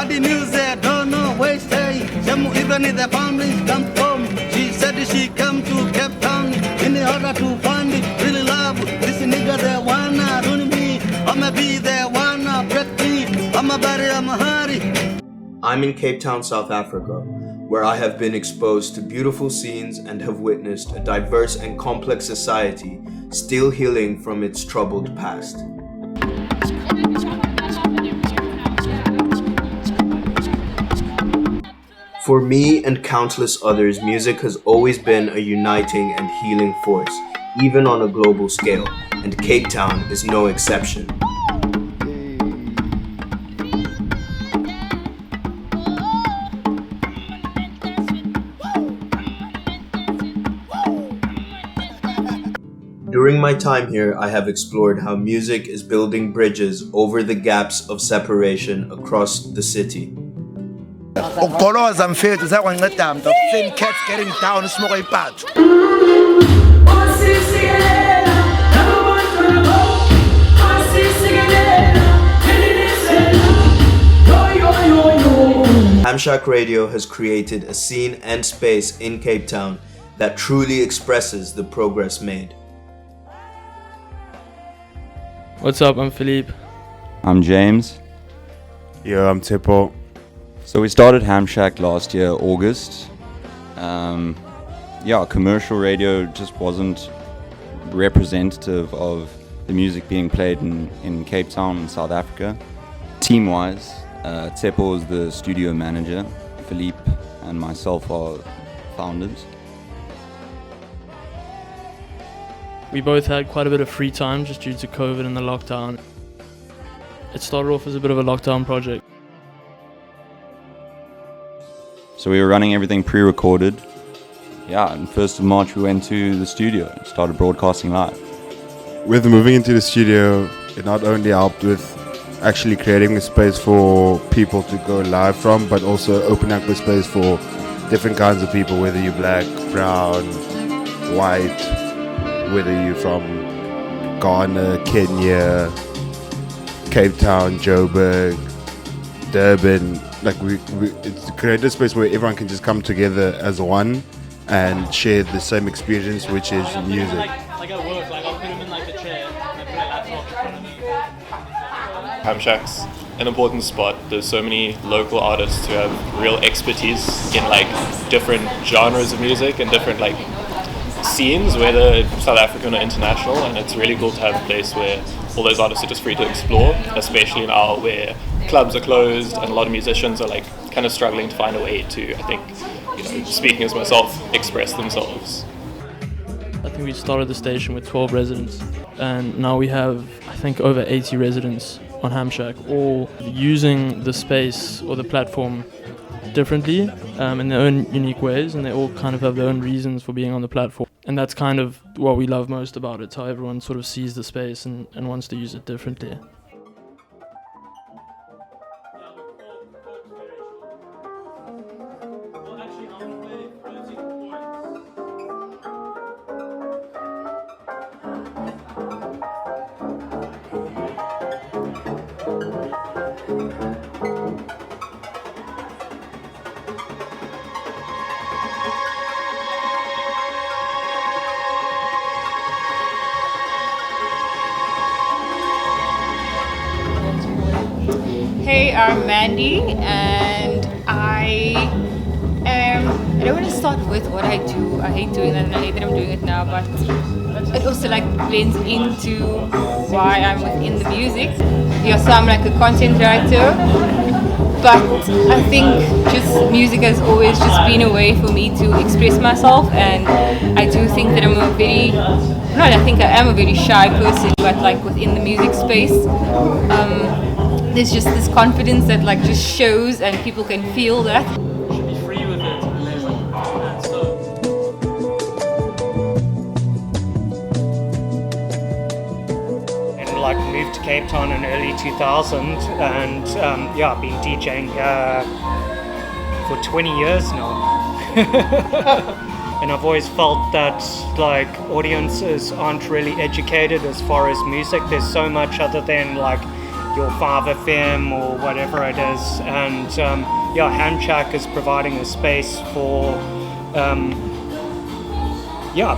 But the news they don't know where stay. Some even if the families come home. She said she come to Cape Town in order to find it. Really love this nigga they wanna ruin me. I'ma be there wanna break me. I'm a hurry. I'm in Cape Town, South Africa, where I have been exposed to beautiful scenes and have witnessed a diverse and complex society still healing from its troubled past. For me and countless others, music has always been a uniting and healing force, even on a global scale, and Cape Town is no exception. During my time here, I have explored how music is building bridges over the gaps of separation across the city. Ukugoloza mfethu sakwanceda mntu seeing cats getting down smoke ipathu. Hamshack Radio has created a scene and space in Cape Town that truly expresses the progress made. What's up, I'm Philippe. I'm James. Yeah, I'm Tipo. So we started Hamshack last year, August. Commercial radio just wasn't representative of the music being played in Cape Town in South Africa. Team-wise, Tipo is the studio manager, Philippe and myself are founders. We both had quite a bit of free time just due to COVID and the lockdown. It started off as a bit of a lockdown project. So we were running everything pre-recorded. And 1st of March we went to the studio and started broadcasting live. With moving into the studio, it not only helped with actually creating a space for people to go live from, but also opening up the space for different kinds of people, whether you're black, brown, white, whether you're from Ghana, Kenya, Cape Town, Joburg, Durban. Like it's created a space where everyone can just come together as one and share the same experience, which is music. Like at work, I'll put him in the chair and I put a laptop in front of me. Hamshack's an important spot. There's so many local artists who have real expertise in different genres of music and different scenes, whether South African or international, and it's really cool to have a place where all those artists are just free to explore, especially now where clubs are closed and a lot of musicians are kind of struggling to find a way to, I think, speaking as myself, express themselves. I think we started the station with 12 residents and now we have, I think, over 80 residents on Hamshack, all using the space or the platform differently in their own unique ways, and they all kind of have their own reasons for being on the platform. And that's kind of what we love most about it, how everyone sort of sees the space and wants to use it differently. Hey, I'm Mandy, and I don't want to start with what I do. I hate doing that, and I hate that I'm doing it now, but it also blends into why I'm within the music. So I'm a content director, but I think just music has always just been a way for me to express myself, and I do think that I am a very shy person, but within the music space, there's just this confidence that just shows and people can feel that. You should be free with it. And moved to Cape Town in early 2000 and been DJing for 20 years now. And I've always felt that audiences aren't really educated as far as music. There's so much other than your 5FM or whatever it is. And Hamshack is providing a space for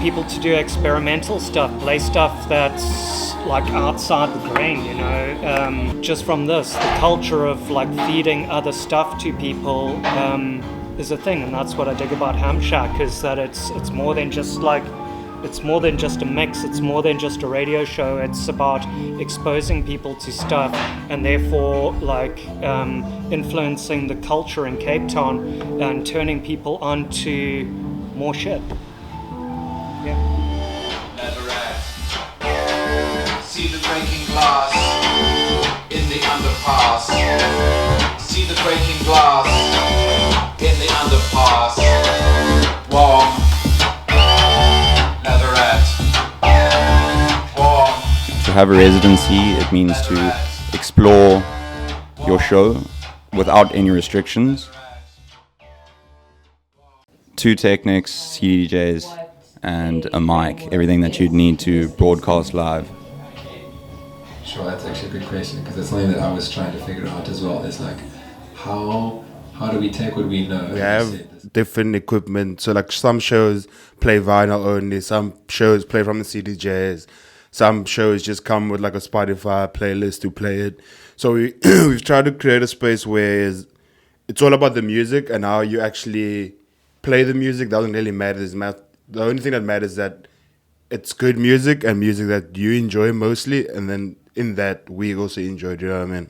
people to do experimental stuff, play stuff that's like outside the grain, you know. Just from this, the culture of like feeding other stuff to people is a thing, and that's what I dig about Hamshack, is that it's more than just like, it's more than just a mix, it's more than just a radio show. It's about exposing people to stuff and therefore like influencing the culture in Cape Town and turning people on to more shit. Yeah. See the breaking glass in the underpass. See the breaking glass in the underpass. Warm. To have a residency, it means to explore your show without any restrictions. 2 Technics, CDJs, and a mic, everything that you'd need to broadcast live. Sure, that's actually a good question, because that's something that I was trying to figure out as well. Is like, how do we take what we know? We have different equipment. So like some shows play vinyl only, some shows play from the CDJs, some shows just come with like a Spotify playlist to play it. So we've tried to create a space where it's all about the music, and how you actually play the music doesn't really matter. The only thing that matters is that it's good music and music that you enjoy mostly, and then in that we also enjoy, do you know what I mean?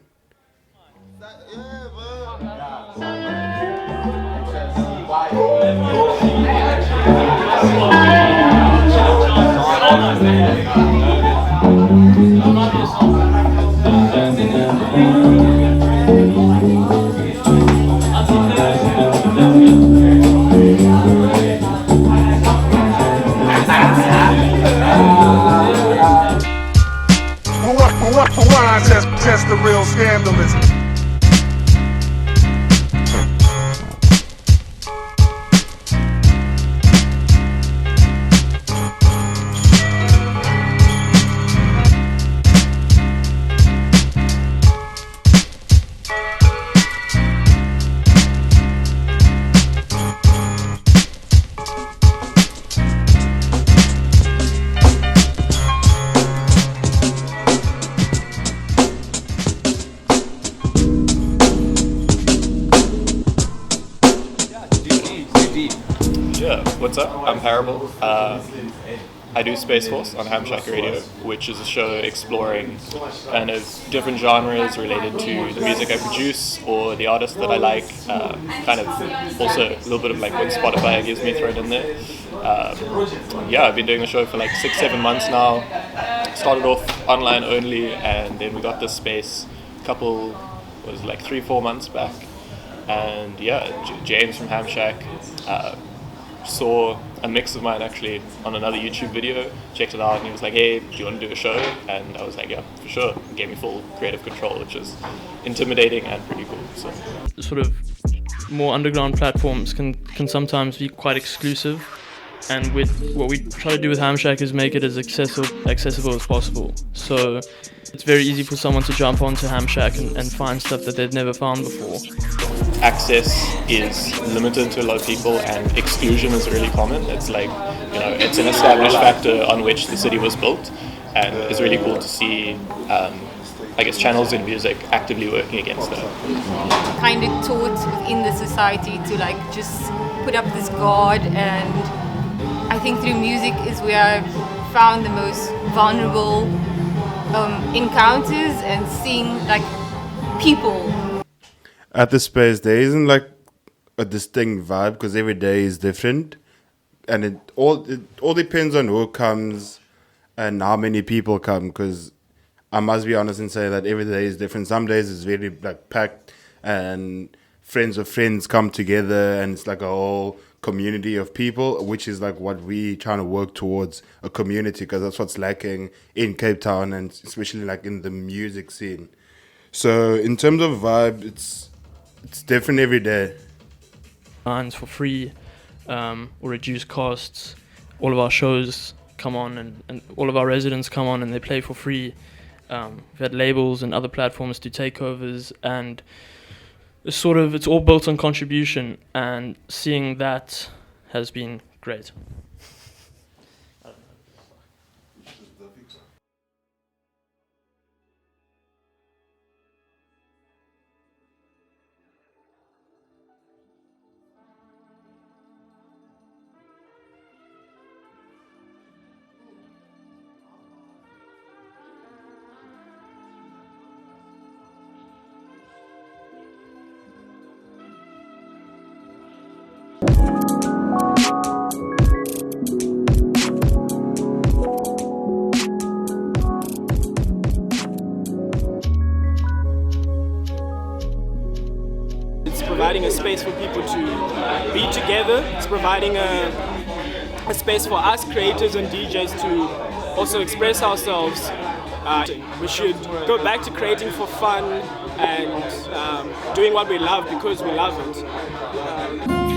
Test the real scandalous. Yeah, what's up? I'm Parable. I do Space Force on Hamshack Radio, which is a show exploring kind of different genres related to the music I produce or the artists that I like. Kind of also a little bit of like what Spotify gives me thrown in there. I've been doing the show for like 6-7 months now. Started off online only, and then we got this space like 3-4 months back. And James from Hamshack saw a mix of mine actually on another YouTube video, checked it out, and he was like, hey, do you want to do a show? And I was like, yeah, for sure. He gave me full creative control, which is intimidating and pretty cool. So sort of more underground platforms can sometimes be quite exclusive, and with what we try to do with Hamshack is make it as accessible as possible. So it's very easy for someone to jump onto Hamshack and find stuff that they've never found before. Access is limited to a lot of people, and exclusion is really common. It's like, it's an established factor on which the city was built, and it's really cool to see, channels in music actively working against that. Kind of taught within the society to like just put up this guard, and I think through music is where I've found the most vulnerable encounters and seeing like people. At the space, there isn't like a distinct vibe, because every day is different, and it all depends on who comes and how many people come. Because I must be honest and say that every day is different. Some days it's very like packed, and friends of friends come together, and it's like a whole community of people, which is like what we trying to work towards, a community, because that's what's lacking in Cape Town, and especially like in the music scene. So in terms of vibe, it's different every day. Lines for free or reduced costs. All of our shows come on, and all of our residents come on and they play for free. We've had labels and other platforms do takeovers, and it's all built on contribution, and seeing that has been great. It's providing a space for people to be together. It's providing a space for us creators and DJs to also express ourselves. We should go back to creating for fun and doing what we love because we love it.